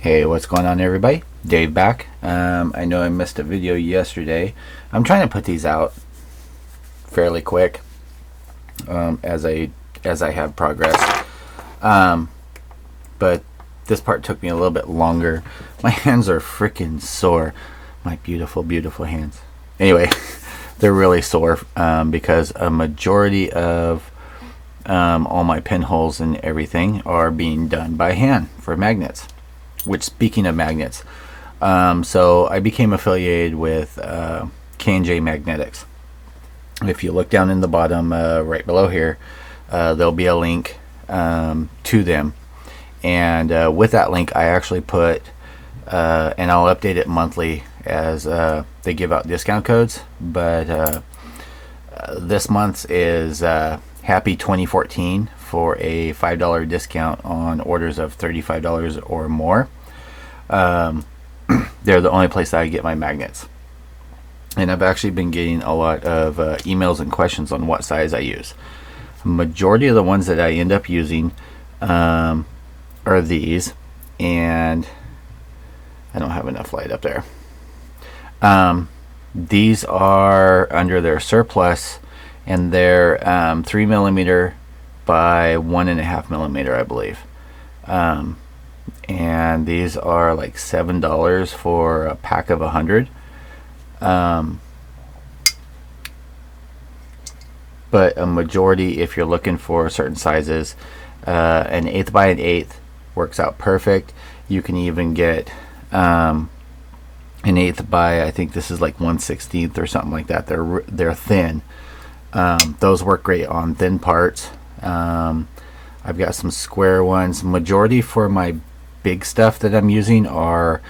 Hey, what's going on, everybody? Dave back. I know I missed a video yesterday. I'm trying to put these out fairly quick as I have progress. But this part took me a little bit longer. My hands are freaking sore. My beautiful, beautiful hands. Anyway, they're really sore because a majority of all my pinholes and everything are being done by hand for magnets. Which, speaking of magnets, so I became affiliated with K&J Magnetics. If you look down in the bottom right below here, there'll be a link to them, and with that link I actually put and I'll update it monthly as they give out discount codes, but this month is Happy 2014 for a $5 discount on orders of $35 or more. They're the only place that I get my magnets, and I've actually been getting a lot of emails and questions on what size I use. Majority of the ones that I end up using are these, and I don't have enough light up there. These are under their surplus, and they're 3mm by 1.5mm, I believe. And these are like $7 for a pack of 100. But a majority, if you're looking for certain sizes, an 1/8 by 1/8 works out perfect. You can even get an 1/8 by, I think this is like 1/16 or something like that. They're thin. Those work great on thin parts. I've got some square ones. Majority for my big stuff that I'm using are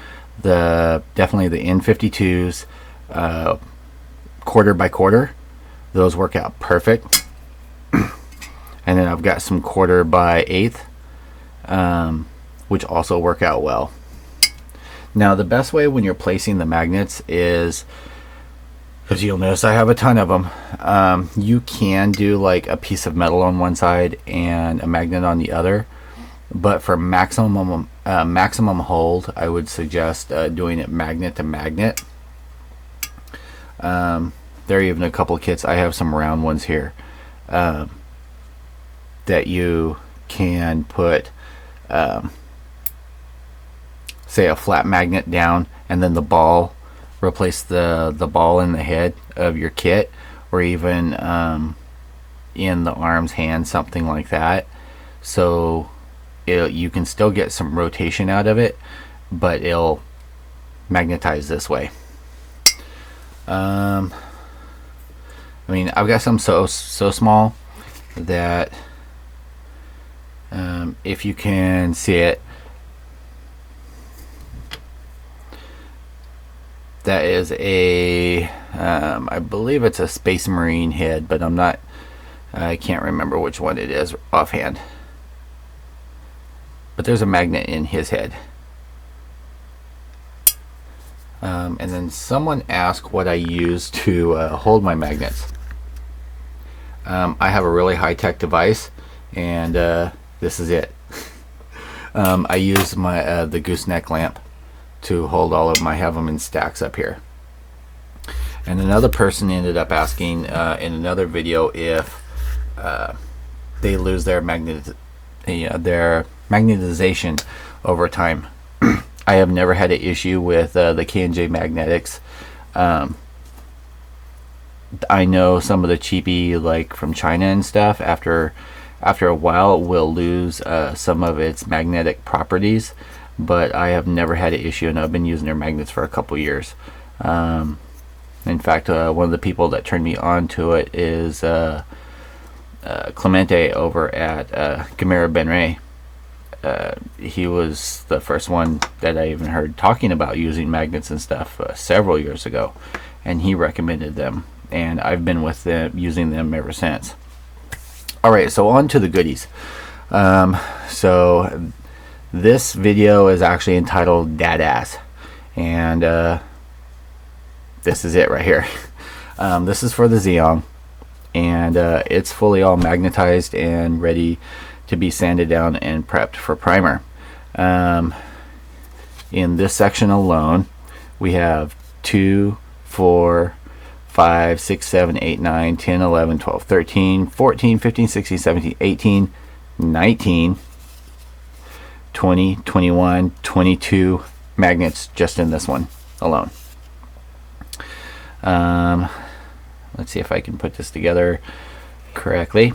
definitely the N52s, 1/4 by 1/4. Those work out perfect. And then I've got some 1/4 by 1/8, which also work out well. Now the best way when you're placing the magnets is, because you'll notice I have a ton of them, you can do like a piece of metal on one side and a magnet on the other, but for maximum hold I would suggest doing it magnet to magnet. There are even a couple of kits. I have some round ones here that you can put say a flat magnet down, and then the ball, replace the ball in the head of your kit, or even in the arms, hand, something like that, so you can still get some rotation out of it, but it'll magnetize this way. I mean, I've got some so small that if you can see it, that is a I believe it's a Space Marine head, but I can't remember which one it is offhand, but there's a magnet in his head. And then someone asked what I use to hold my magnets. I have a really high-tech device, and this is it. I use my the gooseneck lamp to hold all of them. I have them in stacks up here. And another person ended up asking in another video if they lose their magnetization over time. I have never had an issue with the K&J Magnetics. I know some of the cheapy, like from China and stuff, after a while will lose some of its magnetic properties, but I have never had an issue, and I've been using their magnets for a couple years. In fact, one of the people that turned me on to it is Clemente over at Gamera Benray. He was the first one that I even heard talking about using magnets and stuff several years ago, and he recommended them, and I've been with them, using them ever since. Alright, so on to the goodies. So this video is actually entitled DAT, and this is it right here. This is for the Zeong, and it's fully all magnetized and ready to be sanded down and prepped for primer. in this section alone, we have 2, 4, 5, 6, 7, 8, 9, 10, 11, 12, 13, 14, 15, 16, 17, 18, 19, 20, 21, 22 magnets just in this one alone. Let's see if I can put this together correctly.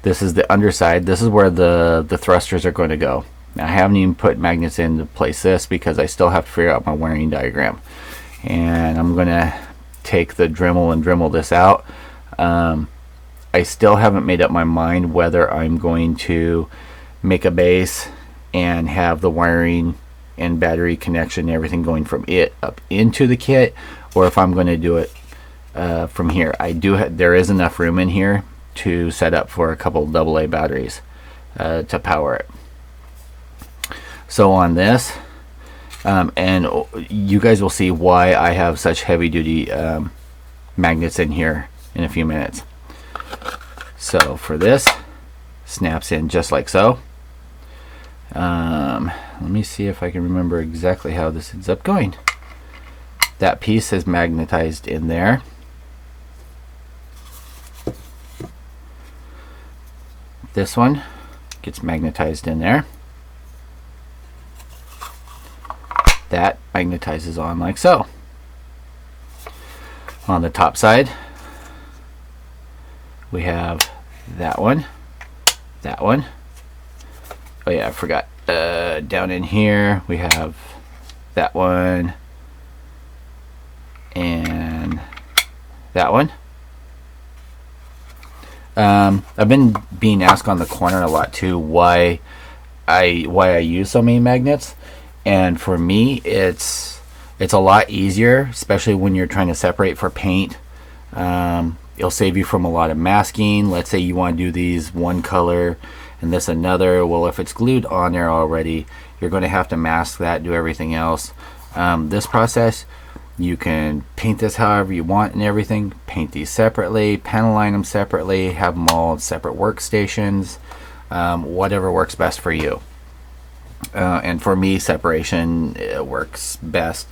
This is the underside. This is where the thrusters are going to go. Now, I haven't even put magnets in to place this because I still have to figure out my wiring diagram. And I'm going to take the Dremel and Dremel this out. I still haven't made up my mind whether I'm going to make a base and have the wiring and battery connection and everything going from it up into the kit, or if I'm going to do it from here. There is enough room in here to set up for a couple AA batteries to power it. So on this, and you guys will see why I have such heavy duty magnets in here in a few minutes. So for this, snaps in just like so. Let me see if I can remember exactly how this ends up going. That piece is magnetized in there. This one gets magnetized in there. That magnetizes on like so. On the top side, we have that one, that one. Oh yeah, I forgot. Down in here, we have that one and that one. I've been being asked on the corner a lot too why I use so many magnets. And for me, it's a lot easier, especially when you're trying to separate for paint. It'll save you from a lot of masking. Let's say you want to do these one color and this another. Well, if it's glued on there already, you're going to have to mask that, do everything else. This process, you can paint this however you want and everything. Paint these separately, panel line them separately, have them all separate workstations, whatever works best for you. And for me, separation works best.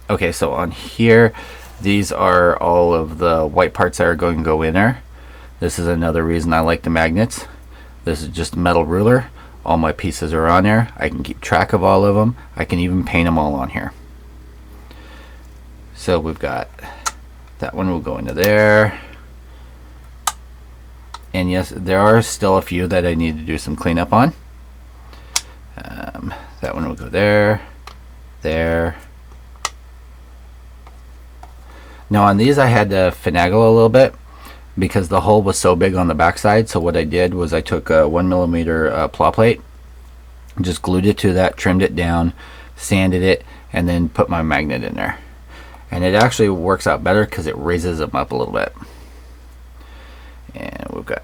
Okay, so on here, these are all of the white parts that are going to go in there. This is another reason I like the magnets. This is just a metal ruler. All my pieces are on there. I can keep track of all of them. I can even paint them all on here. So we've got that one will go into there. And yes, there are still a few that I need to do some cleanup on. That one will go there, there. Now on these I had to finagle a little bit because the hole was so big on the backside. So what I did was I took a 1mm plow plate, just glued it to that, trimmed it down, sanded it, and then put my magnet in there. And it actually works out better because it raises them up a little bit. And we've got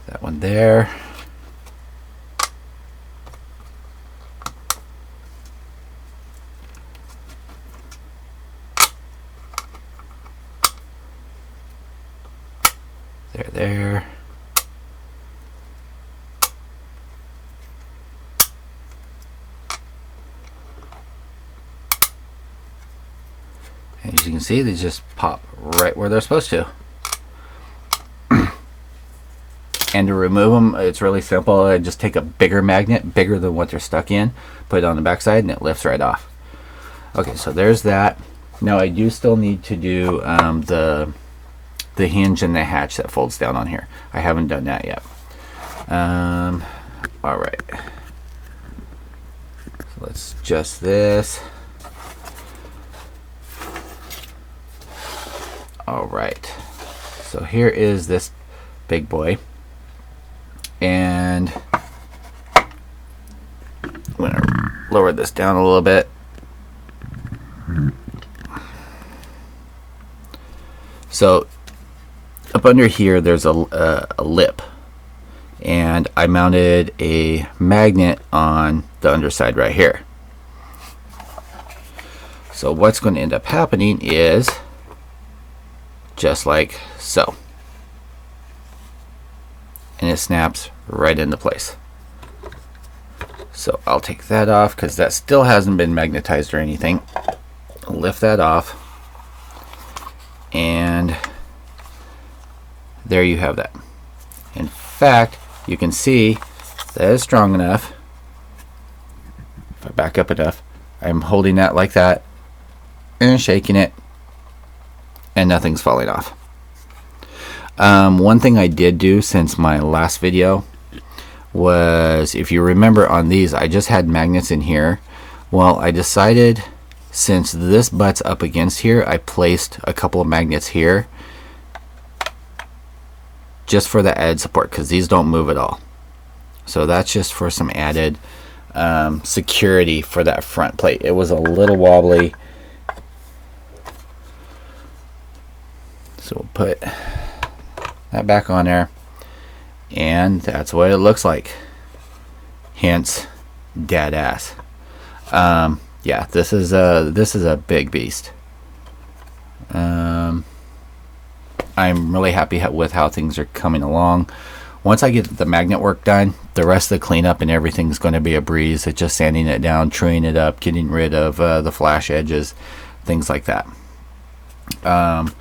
that one there. There. And as you can see, they just pop right where they're supposed to. And to remove them, it's really simple. I just take a bigger magnet, bigger than what they're stuck in, put it on the backside, and it lifts right off. Okay, so there's that. Now I do still need to do the hinge and the hatch that folds down on here. I haven't done that yet. All right. So let's adjust this. All right. So here is this big boy. And I'm gonna lower this down a little bit. So up under here there's a lip, and I mounted a magnet on the underside right here. So what's going to end up happening is just like so, and it snaps right into place. So I'll take that off because that still hasn't been magnetized or anything. Lift that off, and there you have that. In fact, you can see that is strong enough. If I back up enough, I'm holding that like that and shaking it, and nothing's falling off. One thing I did do since my last video was, if you remember on these, I just had magnets in here. Well, I decided, since this butts up against here, I placed a couple of magnets here just for the added support, because these don't move at all. So that's just for some added security for that front plate. It was a little wobbly, so we'll put that back on there, and that's what it looks like. Hence, DAT ass. Yeah, this is a big beast. I'm really happy with how things are coming along. Once I get the magnet work done, the rest of the cleanup and everything's going to be a breeze. It's just sanding it down, truing it up, getting rid of the flash edges, things like that. And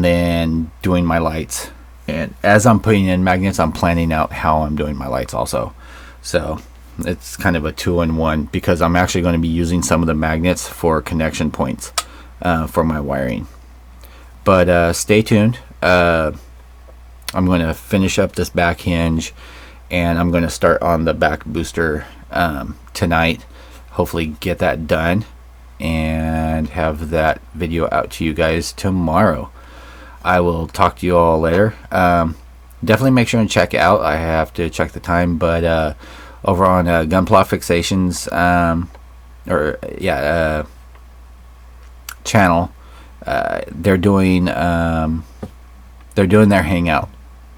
then doing my lights. And as I'm putting in magnets, I'm planning out how I'm doing my lights also. So it's kind of a 2-in-1, because I'm actually going to be using some of the magnets for connection points for my wiring. But stay tuned. I'm going to finish up this back hinge, and I'm going to start on the back booster tonight. Hopefully get that done and have that video out to you guys tomorrow. I will talk to you all later. Definitely make sure and check out, I have to check the time, but over on Gunpla Fixations channel, they're doing their hangout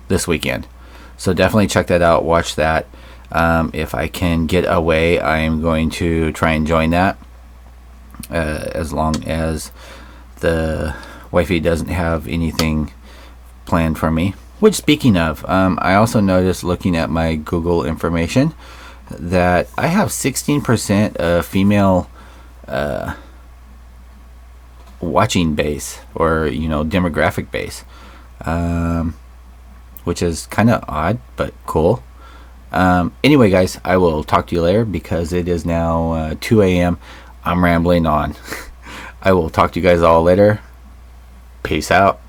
this weekend, so definitely check that out, watch that. If I can get away, I am going to try and join that, as long as the wifey doesn't have anything planned for me. Which, speaking of, I also noticed, looking at my Google information, that I have 16% of female watching base, or demographic base, which is kind of odd but cool. Anyway, guys, I will talk to you later, because it is now 2 a.m. I'm rambling on. I will talk to you guys all later. Peace out.